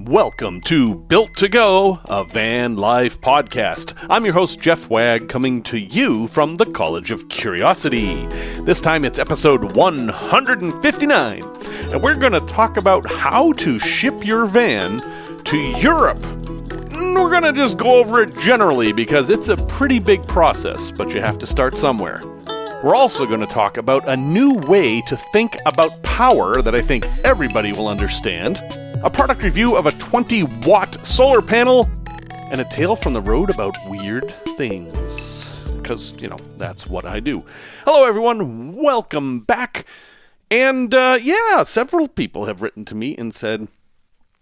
Welcome to Built to Go, a van life podcast. I'm your host, Jeff Wagg, coming to you from the College of Curiosity. This time it's episode 159, and we're going to talk about how to ship your van to Europe. We're going to just go over it generally because it's a pretty big process, but you have to start somewhere. We're also going to talk about a new way to think about power that I think everybody will understand, a product review of a 20-watt solar panel, and a tale from the road about weird things. Because, that's what I do. Hello, everyone. Welcome back. And, several people have written to me and said,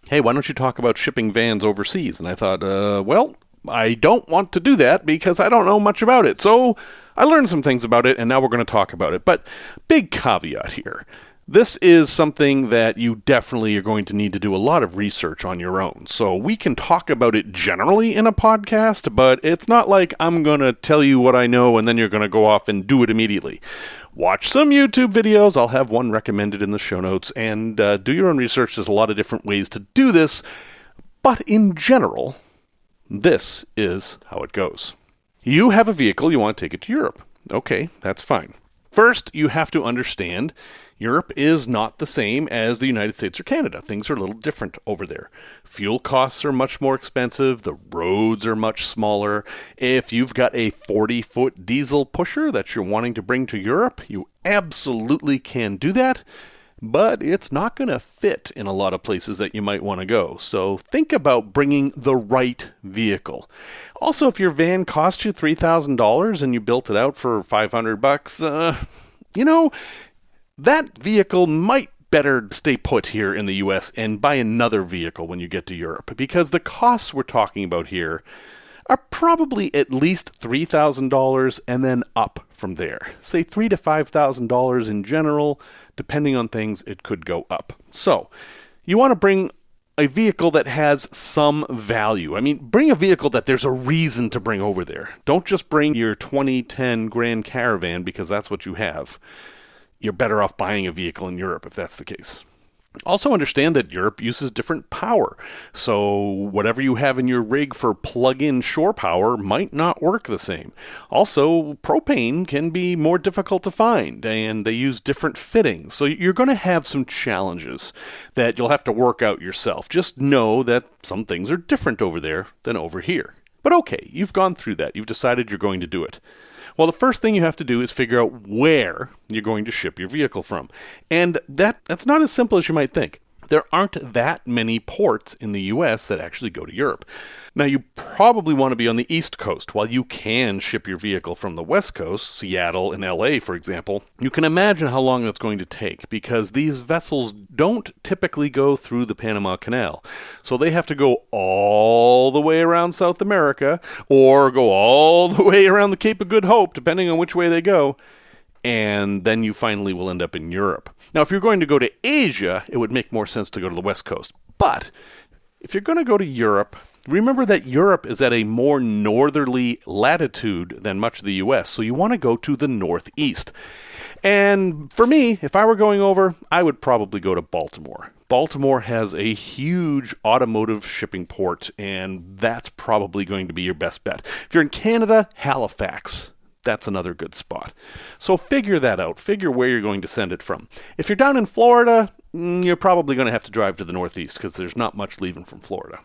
hey, why don't you talk about shipping vans overseas? And I thought, I don't want to do that because I don't know much about it. So I learned some things about it, and now we're going to talk about it. But big caveat here. This is something that you definitely are going to need to do a lot of research on your own. So we can talk about it generally in a podcast, but it's not like I'm going to tell you what I know and then you're going to go off and do it immediately. Watch some YouTube videos. I'll have one recommended in the show notes, and do your own research. There's a lot of different ways to do this, but in general, this is how it goes. You have a vehicle, you want to take it to Europe. Okay, that's fine. First, you have to understand Europe is not the same as the United States or Canada. Things are a little different over there. Fuel costs are much more expensive. The roads are much smaller. If you've got a 40-foot diesel pusher that you're wanting to bring to Europe, you absolutely can do that. But it's not going to fit in a lot of places that you might want to go. So think about bringing the right vehicle. Also, if your van cost you $3,000 and you built it out for $500, that vehicle might better stay put here in the U.S. and buy another vehicle when you get to Europe. Because the costs we're talking about here are probably at least $3,000 and then up from there. Say $3,000 to $5,000 in general. Depending on things, it could go up. So, you want to bring a vehicle that has some value. Bring a vehicle that there's a reason to bring over there. Don't just bring your 2010 Grand Caravan because that's what you have. You're better off buying a vehicle in Europe if that's the case. Also understand that Europe uses different power. So whatever you have in your rig for plug-in shore power might not work the same. Also, propane can be more difficult to find, and they use different fittings. So you're going to have some challenges that you'll have to work out yourself. Just know that some things are different over there than over here. But okay, you've gone through that. You've decided you're going to do it. Well, the first thing you have to do is figure out where you're going to ship your vehicle from. And that's not as simple as you might think. There aren't that many ports in the U.S. that actually go to Europe. Now, you probably want to be on the East Coast. While you can ship your vehicle from the West Coast, Seattle and L.A., for example, you can imagine how long that's going to take because these vessels don't typically go through the Panama Canal. So they have to go all the way around South America or go all the way around the Cape of Good Hope, depending on which way they go. And then you finally will end up in Europe. Now, if you're going to go to Asia, it would make more sense to go to the West Coast. But if you're going to go to Europe, remember that Europe is at a more northerly latitude than much of the U.S., so you want to go to the northeast. And for me, if I were going over, I would probably go to Baltimore. Baltimore has a huge automotive shipping port, and that's probably going to be your best bet. If you're in Canada, Halifax. That's another good spot. So figure that out. Figure where you're going to send it from. If you're down in Florida, you're probably going to have to drive to the northeast because there's not much leaving from Florida.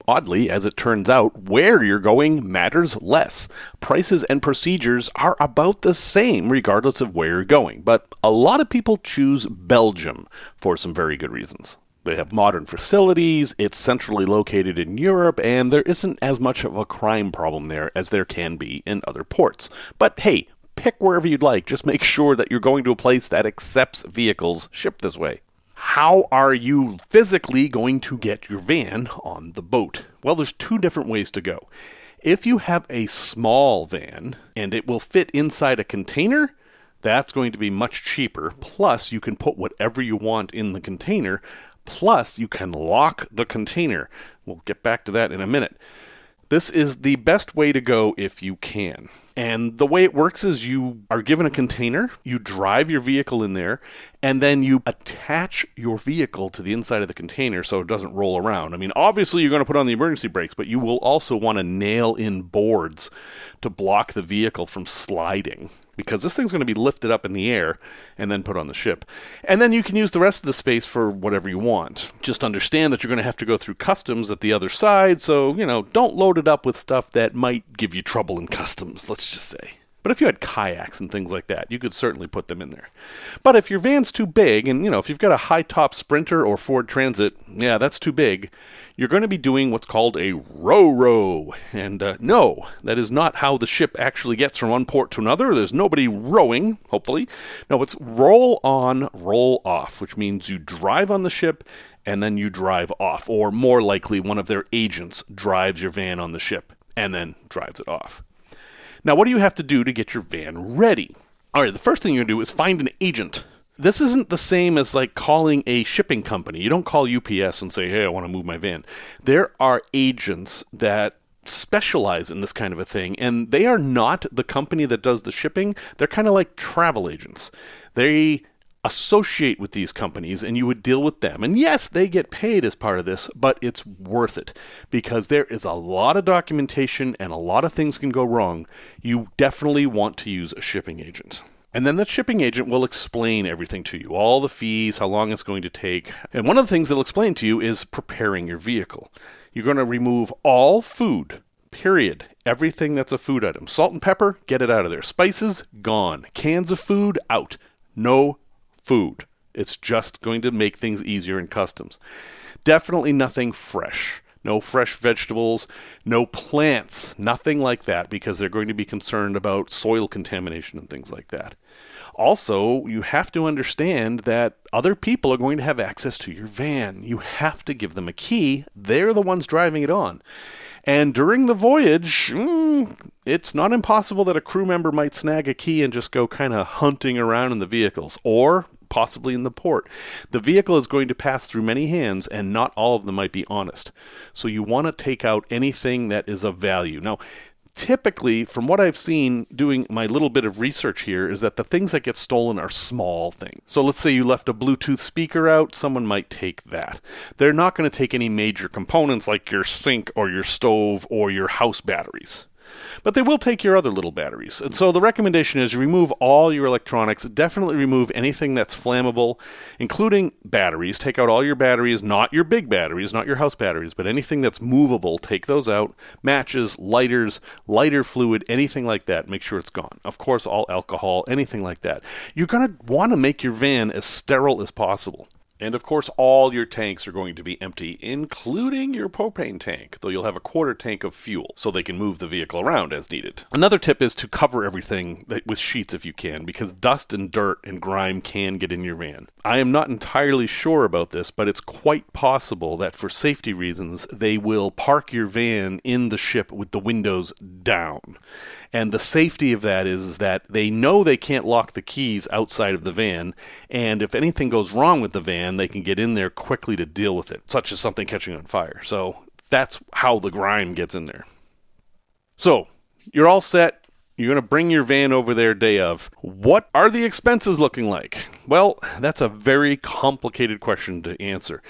Oddly, as it turns out, where you're going matters less. Prices and procedures are about the same regardless of where you're going. But a lot of people choose Belgium for some very good reasons. They have modern facilities, it's centrally located in Europe, and there isn't as much of a crime problem there as there can be in other ports. But hey, pick wherever you'd like. Just make sure that you're going to a place that accepts vehicles shipped this way. How are you physically going to get your van on the boat? Well, there's two different ways to go. If you have a small van and it will fit inside a container, that's going to be much cheaper. Plus, you can put whatever you want in the container. Plus, you can lock the container. We'll get back to that in a minute. This is the best way to go if you can. And the way it works is you are given a container, you drive your vehicle in there, and then you attach your vehicle to the inside of the container so it doesn't roll around. I mean, obviously you're going to put on the emergency brakes, but you will also want to nail in boards to block the vehicle from sliding, because this thing's going to be lifted up in the air and then put on the ship. And then you can use the rest of the space for whatever you want. Just understand that you're going to have to go through customs at the other side, so, don't load it up with stuff that might give you trouble in customs, let's just say. But if you had kayaks and things like that, you could certainly put them in there. But if your van's too big, and if you've got a high-top Sprinter or Ford Transit, yeah, that's too big, you're going to be doing what's called a row-row. And no, that is not how the ship actually gets from one port to another. There's nobody rowing, hopefully. No, it's roll on, roll off, which means you drive on the ship and then you drive off. Or more likely, one of their agents drives your van on the ship and then drives it off. Now, what do you have to do to get your van ready? All right, the first thing you're going to do is find an agent. This isn't the same as like calling a shipping company. You don't call UPS and say, hey, I want to move my van. There are agents that specialize in this kind of a thing, and they are not the company that does the shipping. They're kind of like travel agents. They associate with these companies, and you would deal with them. And yes, they get paid as part of this, but it's worth it because there is a lot of documentation and a lot of things can go wrong. You definitely want to use a shipping agent. And then the shipping agent will explain everything to you, all the fees, how long it's going to take. And one of the things they'll explain to you is preparing your vehicle. You're going to remove all food, period. Everything that's a food item. Salt and pepper, get it out of there. Spices, gone. Cans of food, out. No food. It's just going to make things easier in customs. Definitely nothing fresh. No fresh vegetables, no plants, nothing like that, because they're going to be concerned about soil contamination and things like that. Also, you have to understand that other people are going to have access to your van. You have to give them a key. They're the ones driving it on. And during the voyage, it's not impossible that a crew member might snag a key and just go kind of hunting around in the vehicles, or possibly in the port. The vehicle is going to pass through many hands, and not all of them might be honest. So you want to take out anything that is of value. Now, typically, from what I've seen doing my little bit of research here, is that the things that get stolen are small things. So let's say you left a Bluetooth speaker out, someone might take that. They're not going to take any major components like your sink or your stove or your house batteries. But they will take your other little batteries. And so the recommendation is you remove all your electronics. Definitely remove anything that's flammable, including batteries. Take out all your batteries, not your big batteries, not your house batteries, but anything that's movable, take those out. Matches, lighters, lighter fluid, anything like that, make sure it's gone. Of course, all alcohol, anything like that. You're going to want to make your van as sterile as possible. And of course, all your tanks are going to be empty, including your propane tank, though you'll have a quarter tank of fuel, so they can move the vehicle around as needed. Another tip is to cover everything with sheets if you can, because dust and dirt and grime can get in your van. I am not entirely sure about this, but it's quite possible that for safety reasons, they will park your van in the ship with the windows down. And the safety of that is that they know they can't lock the keys outside of the van, and if anything goes wrong with the van, they can get in there quickly to deal with it, such as something catching on fire. So that's how the grime gets in there. So you're all set. You're going to bring your van over there day of. What are the expenses looking like? Well, that's a very complicated question to answer.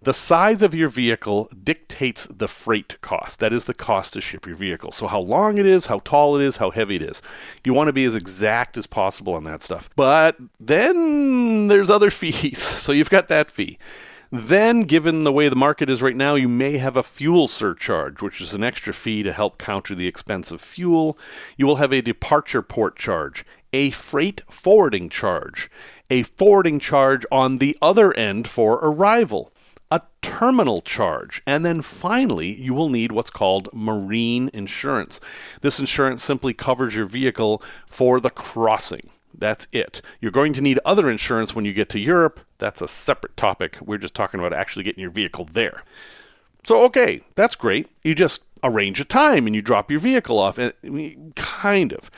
The size of your vehicle dictates the freight cost. That is the cost to ship your vehicle. So how long it is, how tall it is, how heavy it is. You want to be as exact as possible on that stuff. But then there's other fees. So you've got that fee. Then, given the way the market is right now, you may have a fuel surcharge, which is an extra fee to help counter the expense of fuel. You will have a departure port charge, a freight forwarding charge, a forwarding charge on the other end for arrival, a terminal charge, and then finally, you will need what's called marine insurance. This insurance simply covers your vehicle for the crossing. That's it. You're going to need other insurance when you get to Europe. That's a separate topic. We're just talking about actually getting your vehicle there. So, okay, that's great. You just arrange a time and you drop your vehicle off. Kind of.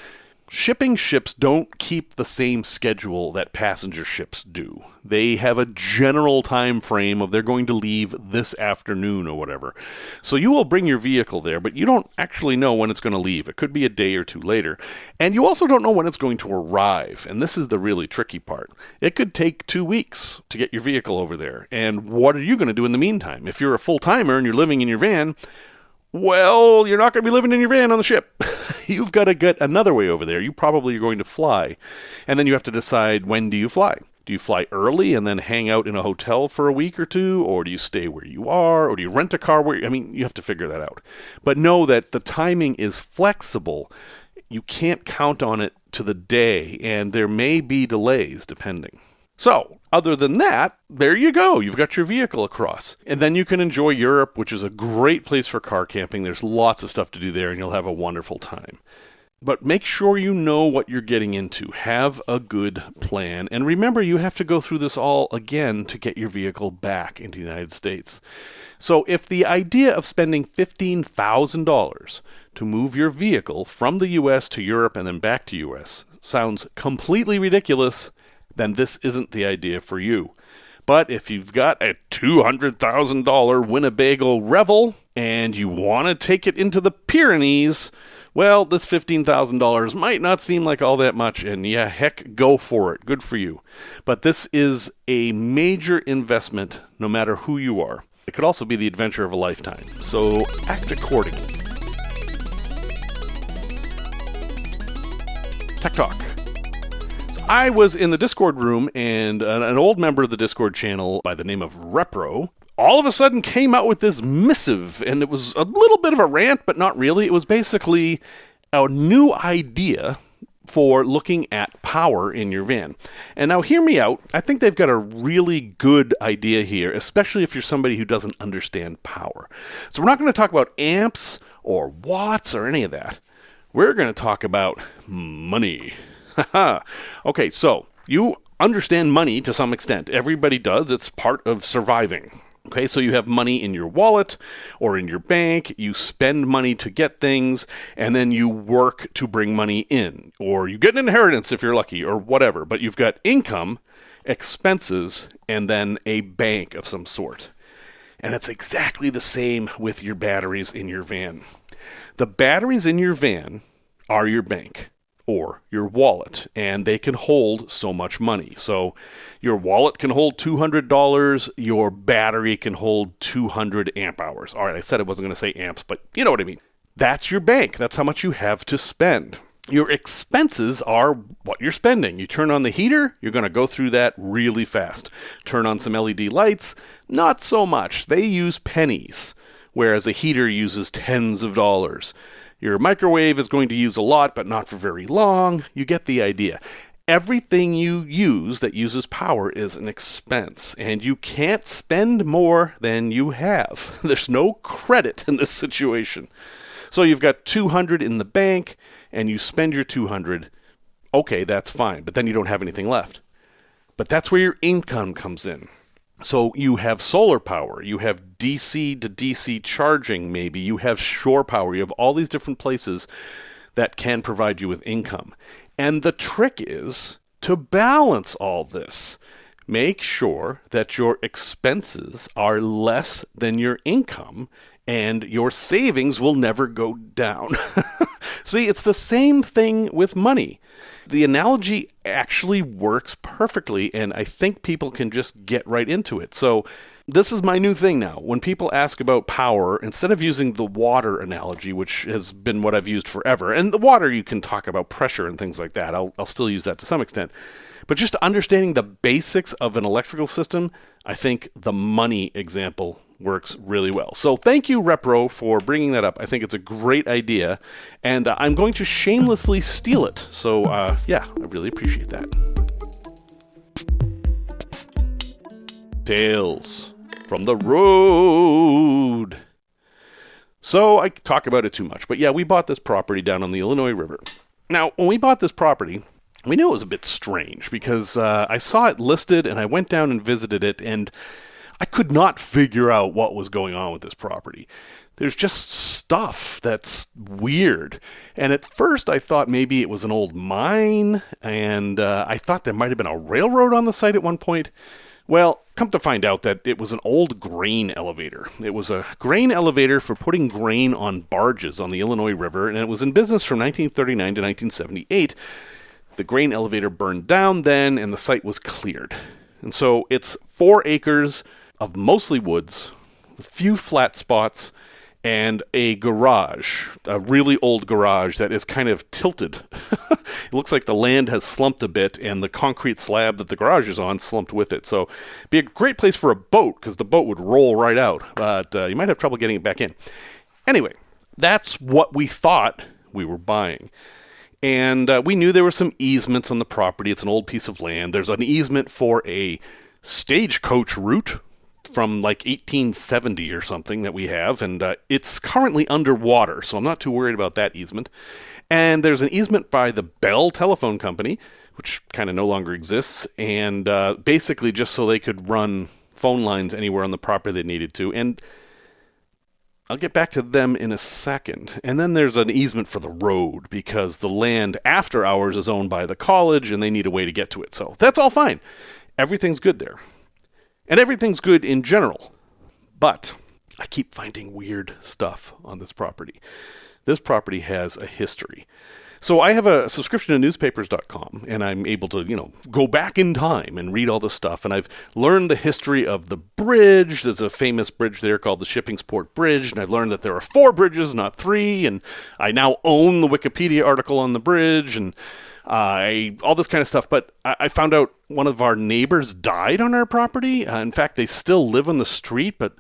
Shipping ships don't keep the same schedule that passenger ships do. They have a general time frame of they're going to leave this afternoon or whatever. So you will bring your vehicle there, but you don't actually know when it's going to leave. It could be a day or two later. And you also don't know when it's going to arrive. And this is the really tricky part. It could take 2 weeks to get your vehicle over there. And what are you going to do in the meantime? If you're a full-timer and you're living in your van, well, you're not going to be living in your van on the ship. You've got to get another way over there. You probably are going to fly. And then you have to decide, when do you fly? Do you fly early and then hang out in a hotel for a week or two? Or do you stay where you are? Or do you rent a car? You have to figure that out. But know that the timing is flexible. You can't count on it to the day, and there may be delays depending. So, other than that, there you go. You've got your vehicle across. And then you can enjoy Europe, which is a great place for car camping. There's lots of stuff to do there, and you'll have a wonderful time. But make sure you know what you're getting into. Have a good plan. And remember, you have to go through this all again to get your vehicle back into the United States. So if the idea of spending $15,000 to move your vehicle from the U.S. to Europe and then back to U.S. sounds completely ridiculous, then this isn't the idea for you. But if you've got a $200,000 Winnebago Revel and you want to take it into the Pyrenees, well, this $15,000 might not seem like all that much, and yeah, heck, go for it. Good for you. But this is a major investment no matter who you are. It could also be the adventure of a lifetime, so act accordingly. Tech Talk. I was in the Discord room, and an old member of the Discord channel by the name of Repro all of a sudden came out with this missive, and it was a little bit of a rant, but not really. It was basically a new idea for looking at power in your van. And now hear me out. I think they've got a really good idea here, especially if you're somebody who doesn't understand power. So we're not going to talk about amps or watts or any of that. We're going to talk about money. Okay, so you understand money to some extent. Everybody does. It's part of surviving. Okay, so you have money in your wallet or in your bank. You spend money to get things, and then you work to bring money in. Or you get an inheritance if you're lucky, or whatever. But you've got income, expenses, and then a bank of some sort. And it's exactly the same with your batteries in your van. The batteries in your van are your bank or your wallet, and they can hold so much money. So your wallet can hold $200, your battery can hold 200 amp hours. All right, I said I wasn't going to say amps, but you know what I mean. That's your bank. That's how much you have to spend. Your expenses are what you're spending. You turn on the heater, you're going to go through that really fast. Turn on some LED lights, not so much. They use pennies, whereas a heater uses tens of dollars. Your microwave is going to use a lot, but not for very long. You get the idea. Everything you use that uses power is an expense, and you can't spend more than you have. There's no credit in this situation. So you've got 200 in the bank, and you spend your 200. Okay, that's fine, but then you don't have anything left. But that's where your income comes in. So you have solar power, you have DC to DC charging maybe, you have shore power, you have all these different places that can provide you with income. And the trick is to balance all this. Make sure that your expenses are less than your income, and your savings will never go down. See, it's the same thing with money. The analogy actually works perfectly, and I think people can just get right into it. So this is my new thing now. When people ask about power, instead of using the water analogy, which has been what I've used forever, and the water you can talk about pressure and things like that. I'll still use that to some extent. But just understanding the basics of an electrical system, I think the money example works really well. So thank you, Repro, for bringing that up. I think it's a great idea, and I'm going to shamelessly steal it. So, yeah, I really appreciate that. Tales from the road. So I talk about it too much, but yeah, we bought this property down on the Illinois River. Now, when we bought this property, we knew it was a bit strange because I saw it listed and I went down and visited it, and I could not figure out what was going on with this property. there's just stuff that's weird. And at first I thought maybe it was an old mine, and I thought there might have been a railroad on the site at one point. Well, come to find out that it was an old grain elevator. It was a grain elevator for putting grain on barges on the Illinois River, and it was in business from 1939 to 1978. The grain elevator burned down then, and the site was cleared. And so it's 4 acres of mostly woods, a few flat spots, and a garage, a really old garage that is kind of tilted. It looks like the land has slumped a bit, and the concrete slab that the garage is on slumped with it. So it'd be a great place for a boat, because the boat would roll right out, but you might have trouble getting it back in. Anyway, that's what we thought we were buying. And we knew there were some easements on the property. It's an old piece of land. There's an easement for a stagecoach route from like 1870 or something that we have, and it's currently underwater, so I'm not too worried about that easement. And there's an easement by the Bell Telephone Company, which kind of no longer exists, and basically just so they could run phone lines anywhere on the property they needed to. And I'll get back to them in a second. And then there's an easement for the road, because the land after hours is owned by the college, and they need a way to get to it. So that's all fine. Everything's good there. And everything's good in general. But I keep finding weird stuff on this property. This property has a history. So I have a subscription to newspapers.com, and I'm able to, go back in time and read all this stuff. And I've learned the history of the bridge. There's a famous bridge there called the Shippingsport Bridge, and I've learned that there are 4 bridges, not 3. And I now own the Wikipedia article on the bridge, and all this kind of stuff. But I found out one of our neighbors died on our property. In fact, they still live on the street, but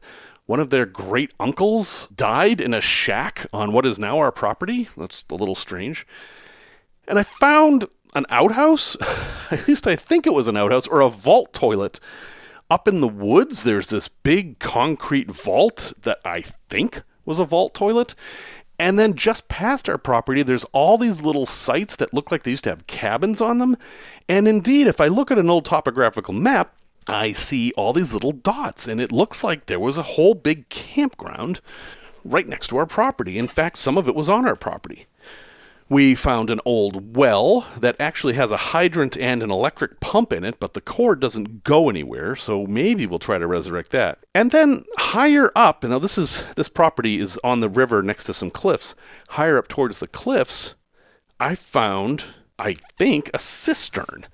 one of their great uncles died in a shack on what is now our property. That's a little strange. And I found an outhouse, at least I think it was an outhouse, or a vault toilet. Up in the woods, there's this big concrete vault that I think was a vault toilet. And then just past our property, there's all these little sites that look like they used to have cabins on them. And indeed, if I look at an old topographical map, I see all these little dots, and it looks like there was a whole big campground right next to our property. In fact, some of it was on our property. We found an old well that actually has a hydrant and an electric pump in it, but the cord doesn't go anywhere, so maybe we'll try to resurrect that. And then higher up, now this property is on the river next to some cliffs. Higher up towards the cliffs, I found, I think, a cistern.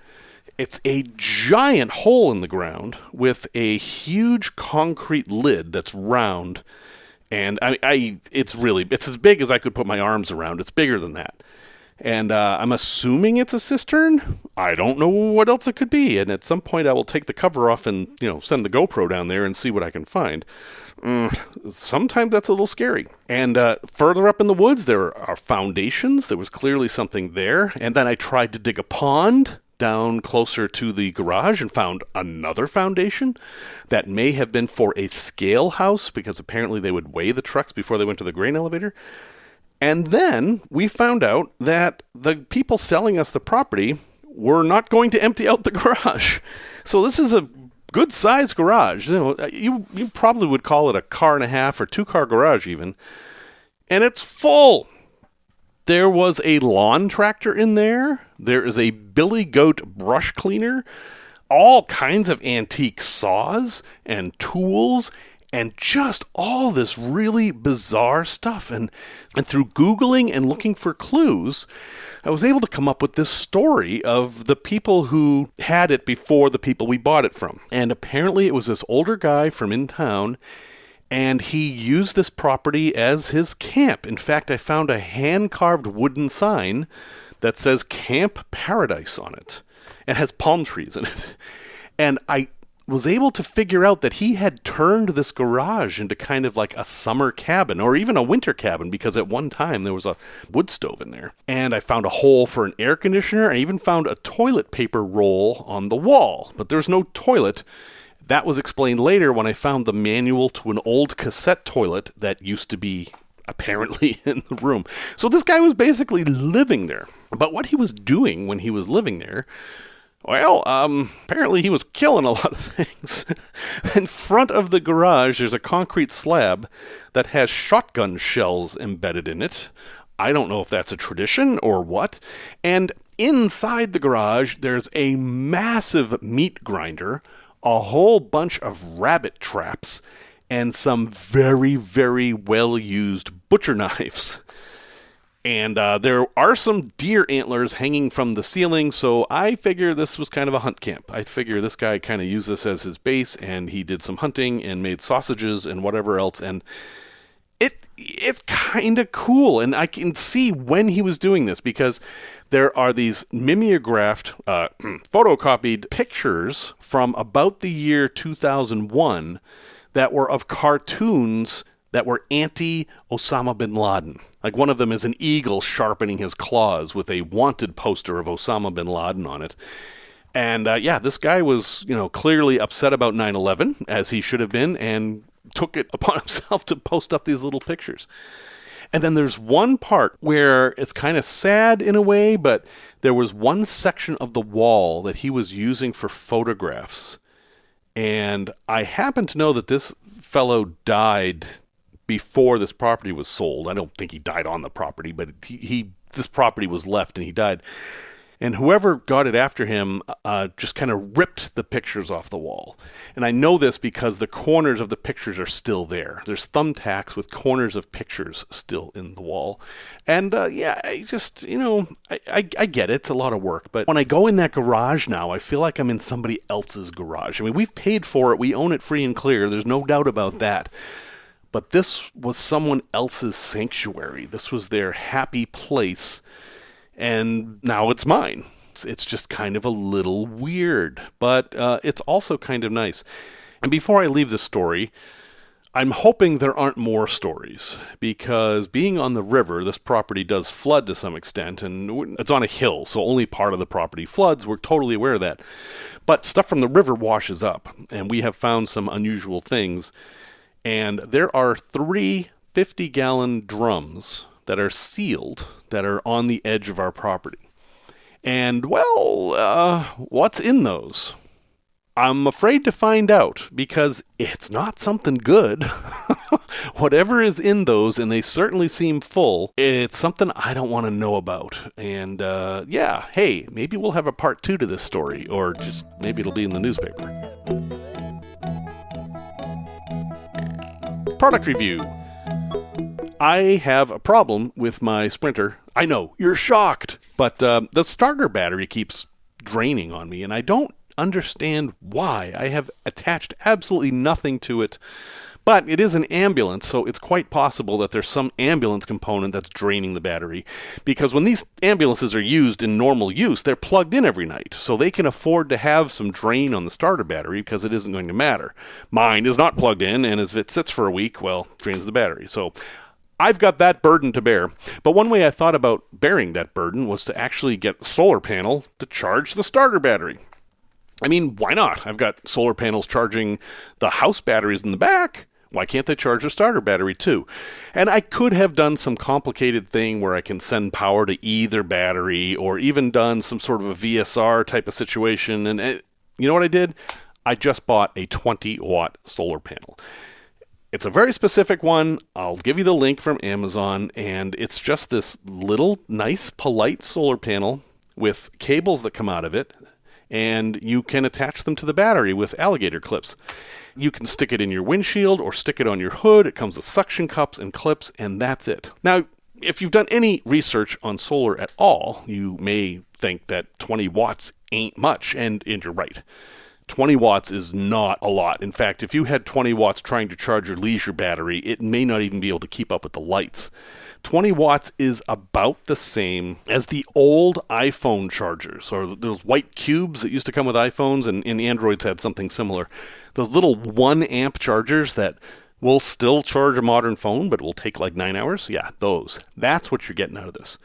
It's a giant hole in the ground with a huge concrete lid that's round. And it's as big as I could put my arms around. It's bigger than that. And I'm assuming it's a cistern. I don't know what else it could be. And at some point I will take the cover off and, send the GoPro down there and see what I can find. Sometimes that's a little scary. And further up in the woods, there are foundations. There was clearly something there. And then I tried to dig a pond down closer to the garage and found another foundation that may have been for a scale house, because apparently they would weigh the trucks before they went to the grain elevator. And then we found out that the people selling us the property were not going to empty out the garage. So this is a good-sized garage. You probably would call it a 1.5 car or 2-car garage even. And it's full. There was a lawn tractor in there. There is a Billy Goat brush cleaner, all kinds of antique saws and tools, and just all this really bizarre stuff. And through Googling and looking for clues, I was able to come up with this story of the people who had it before the people we bought it from. And apparently it was this older guy from in town, and he used this property as his camp. In fact, I found a hand-carved wooden sign that says Camp Paradise on it and has palm trees in it. And I was able to figure out that he had turned this garage into kind of like a summer cabin or even a winter cabin, because at one time there was a wood stove in there. And I found a hole for an air conditioner. I even found a toilet paper roll on the wall, but there's no toilet. That was explained later when I found the manual to an old cassette toilet that used to be apparently in the room. So this guy was basically living there. But what he was doing when he was living there Well, apparently he was killing a lot of things. In front of the garage, there's a concrete slab that has shotgun shells embedded in it. I don't know if that's a tradition or what. And inside the garage, there's a massive meat grinder, a whole bunch of rabbit traps, and some very, very well-used butcher knives. And there are some deer antlers hanging from the ceiling, so I figure this was kind of a hunt camp. I figure this guy kind of used this as his base, and he did some hunting and made sausages and whatever else, and it's kind of cool. And I can see when he was doing this, because there are these mimeographed, photocopied pictures from about the year 2001 that were of cartoons that were anti-Osama bin Laden. Like, one of them is an eagle sharpening his claws with a wanted poster of Osama bin Laden on it. And this guy was, clearly upset about 9/11, as he should have been, and took it upon himself to post up these little pictures. And then there's one part where it's kind of sad in a way, but there was one section of the wall that he was using for photographs. And I happen to know that this fellow died before this property was sold. I don't think he died on the property, but this property was left and he died. And whoever got it after him just kind of ripped the pictures off the wall. And I know this because the corners of the pictures are still there. There's thumbtacks with corners of pictures still in the wall. And I get it. It's a lot of work. But when I go in that garage now, I feel like I'm in somebody else's garage. I mean, we've paid for it. We own it free and clear. There's no doubt about that. But this was someone else's sanctuary. This was their happy place. And now it's mine. It's just kind of a little weird, but it's also kind of nice. And before I leave this story, I'm hoping there aren't more stories, because being on the river, this property does flood to some extent, and it's on a hill, so only part of the property floods. We're totally aware of that. But stuff from the river washes up, and we have found some unusual things. And there are 3 50-gallon drums that are sealed that are on the edge of our property. And, what's in those? I'm afraid to find out, because it's not something good. Whatever is in those, and they certainly seem full, it's something I don't want to know about. And, hey, maybe we'll have a part 2 to this story, or just maybe it'll be in the newspaper. Product review. I have a problem with my Sprinter. I know, you're shocked, but the starter battery keeps draining on me, and I don't understand why. I have attached absolutely nothing to it, but it is an ambulance, so it's quite possible that there's some ambulance component that's draining the battery, because when these ambulances are used in normal use, they're plugged in every night, so they can afford to have some drain on the starter battery, because it isn't going to matter. Mine is not plugged in, and if it sits for a week, well, drains the battery. So I've got that burden to bear. But one way I thought about bearing that burden was to actually get a solar panel to charge the starter battery. I mean, why not? I've got solar panels charging the house batteries in the back. Why can't they charge the starter battery too? And I could have done some complicated thing where I can send power to either battery, or even done some sort of a VSR type of situation. And you know what I did? I just bought a 20-watt solar panel. It's a very specific one. I'll give you the link from Amazon, and it's just this little, nice, polite solar panel with cables that come out of it, and you can attach them to the battery with alligator clips. You can stick it in your windshield or stick it on your hood. It comes with suction cups and clips, and that's it. Now, if you've done any research on solar at all, you may think that 20 watts ain't much, and you're right. 20 watts is not a lot. In fact, if you had 20 watts trying to charge your leisure battery, it may not even be able to keep up with the lights. 20 watts is about the same as the old iPhone chargers, or those white cubes that used to come with iPhones, and Androids had something similar. Those little 1 amp chargers that will still charge a modern phone, but it will take like 9 hours. Yeah, those. That's what you're getting out of this.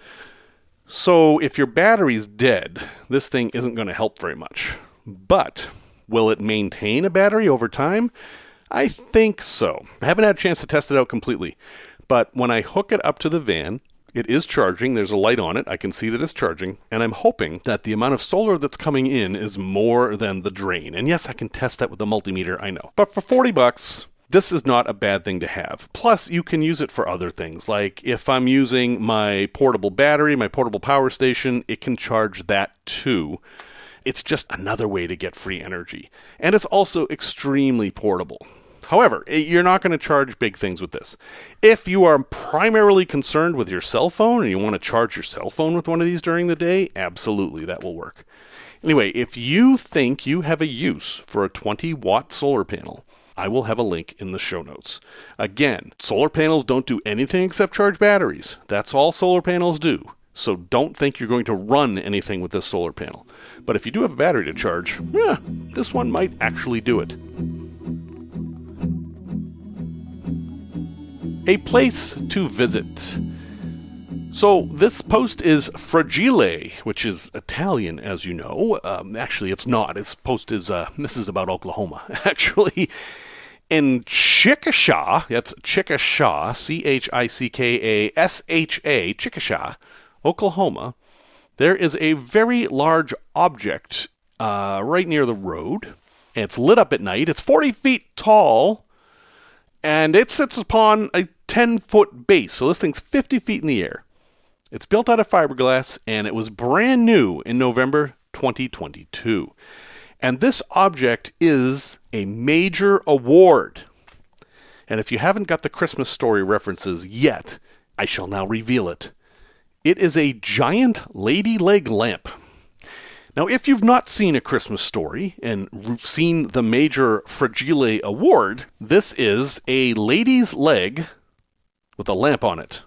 So if your battery's dead, this thing isn't going to help very much. But will it maintain a battery over time? I think so. I haven't had a chance to test it out completely. But when I hook it up to the van, It is charging. There's a light on it. I can see that it's charging. And I'm hoping that the amount of solar that's coming in is more than the drain. And yes, I can test that with the multimeter, I know. But for $40, this is not a bad thing to have. Plus, you can use it for other things. Like if I'm using my portable battery, my portable power station, it can charge that too. It's just another way to get free energy. And it's also extremely portable. However, you're not going to charge big things with this. If you are primarily concerned with your cell phone and you want to charge your cell phone with one of these during the day, absolutely, that will work. Anyway, if you think you have a use for a 20-watt solar panel, I will have a link in the show notes. Again, solar panels don't do anything except charge batteries. That's all solar panels do. So don't think you're going to run anything with this solar panel. But if you do have a battery to charge, this one might actually do it. A place to visit. So this post is Fragile, which is Italian, as you know. Actually, it's not. This post is, this is about Oklahoma, actually. In Chickasha, that's Chickasha, Chickasha, Chickasha, Oklahoma, there is a very large object right near the road. And it's lit up at night. It's 40 feet tall. And it sits upon a 10-foot base. So this thing's 50 feet in the air. It's built out of fiberglass, and it was brand new in November 2022. And this object is a major award. And if you haven't got the Christmas Story references yet, I shall now reveal it. It is a giant lady leg lamp. Now, if you've not seen A Christmas Story and seen the major Fragile Award, this is a lady's leg with a lamp on it.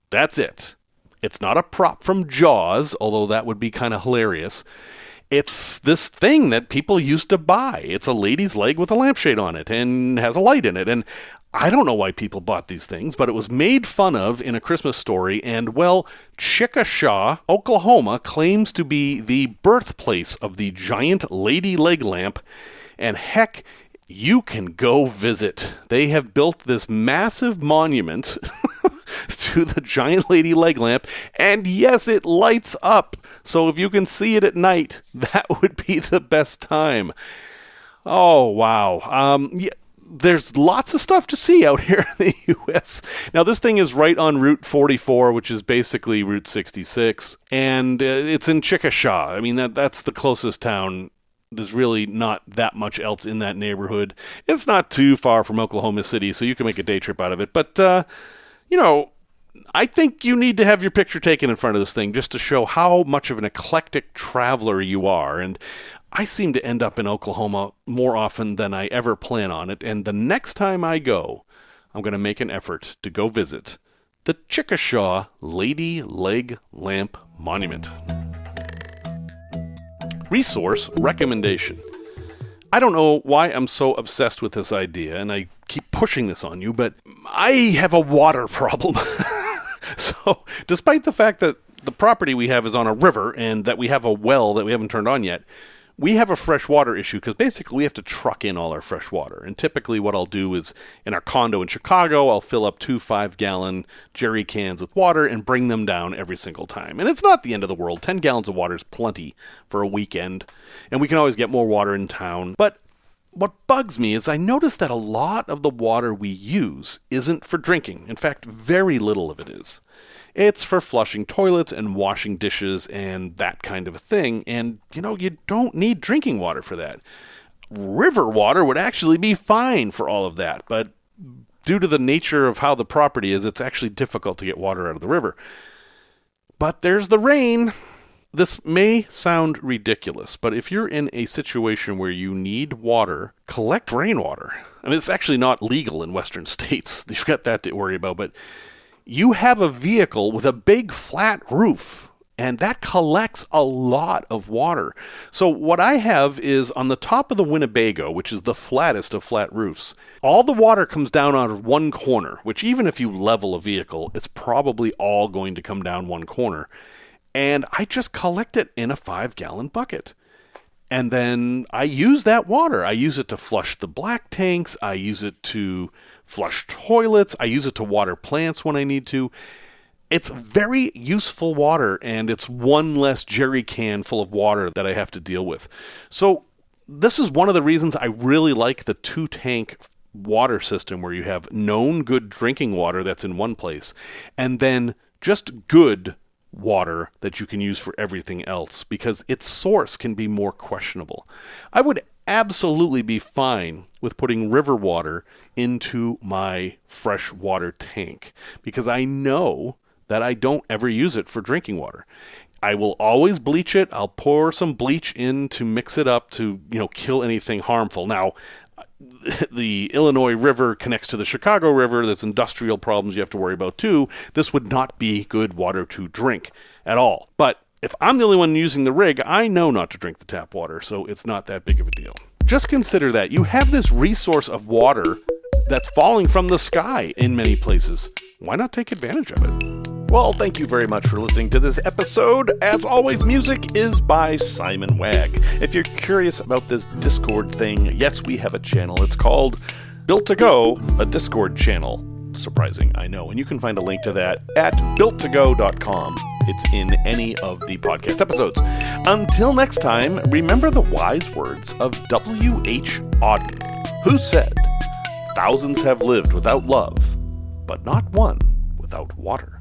That's it. It's not a prop from Jaws, although that would be kind of hilarious. It's this thing that people used to buy. It's a lady's leg with a lampshade on it and has a light in it. And I don't know why people bought these things, but it was made fun of in A Christmas Story. And, well, Chickasha, Oklahoma, claims to be the birthplace of the giant lady leg lamp. And heck, you can go visit. They have built this massive monument to the giant lady leg lamp. And yes, it lights up. So if you can see it at night, that would be the best time. Oh, wow. Yeah. There's lots of stuff to see out here in the U.S. Now, this thing is right on Route 44, which is basically Route 66, and it's in Chickasha. I mean, that's the closest town. There's really not that much else in that neighborhood. It's not too far from Oklahoma City, so you can make a day trip out of it. But, I think you need to have your picture taken in front of this thing just to show how much of an eclectic traveler you are. And I seem to end up in Oklahoma more often than I ever plan on it, and the next time I go, I'm going to make an effort to go visit the Chickasha Lady Leg Lamp Monument. Resource recommendation. I don't know why I'm so obsessed with this idea, and I keep pushing this on you, but I have a water problem. So, despite the fact that the property we have is on a river and that we have a well that we haven't turned on yet, we have a fresh water issue because basically we have to truck in all our fresh water. And typically what I'll do is in our condo in Chicago, I'll fill up 2 5-gallon jerry cans with water and bring them down every single time. And it's not the end of the world. 10 gallons of water is plenty for a weekend. And we can always get more water in town. But what bugs me is I notice that a lot of the water we use isn't for drinking. In fact, very little of it is. It's for flushing toilets and washing dishes and that kind of a thing. And, you don't need drinking water for that. River water would actually be fine for all of that. But due to the nature of how the property is, it's actually difficult to get water out of the river. But there's the rain. This may sound ridiculous, but if you're in a situation where you need water, collect rainwater. I mean, it's actually not legal in Western states. You've got that to worry about, but you have a vehicle with a big flat roof, and that collects a lot of water. So what I have is on the top of the Winnebago, which is the flattest of flat roofs, all the water comes down out of one corner, which even if you level a vehicle, it's probably all going to come down one corner. And I just collect it in a 5-gallon bucket. And then I use that water. I use it to flush the black tanks. I use it to flush toilets. I use it to water plants when I need to. It's very useful water, and it's one less jerry can full of water that I have to deal with. So this is one of the reasons I really like the 2-tank water system, where you have known good drinking water that's in one place, and then just good water that you can use for everything else, because its source can be more questionable. I would absolutely be fine with putting river water into my fresh water tank, because I know that I don't ever use it for drinking water. I will always bleach it. I'll pour some bleach in to mix it up to, kill anything harmful. Now, the Illinois River connects to the Chicago River. There's industrial problems you have to worry about too. This would not be good water to drink at all. But if I'm the only one using the rig, I know not to drink the tap water, so it's not that big of a deal. Just consider that you have this resource of water that's falling from the sky in many places. Why not take advantage of it? Well, thank you very much for listening to this episode. As always, music is by Simon Wagg. If you're curious about this Discord thing, yes, we have a channel. It's called Built to Go, a Discord channel. Surprising, I know. And you can find a link to that at builttogo.com. It's in any of the podcast episodes. Until next time, remember the wise words of W.H. Auden, who said, "Thousands have lived without love, but not one without water."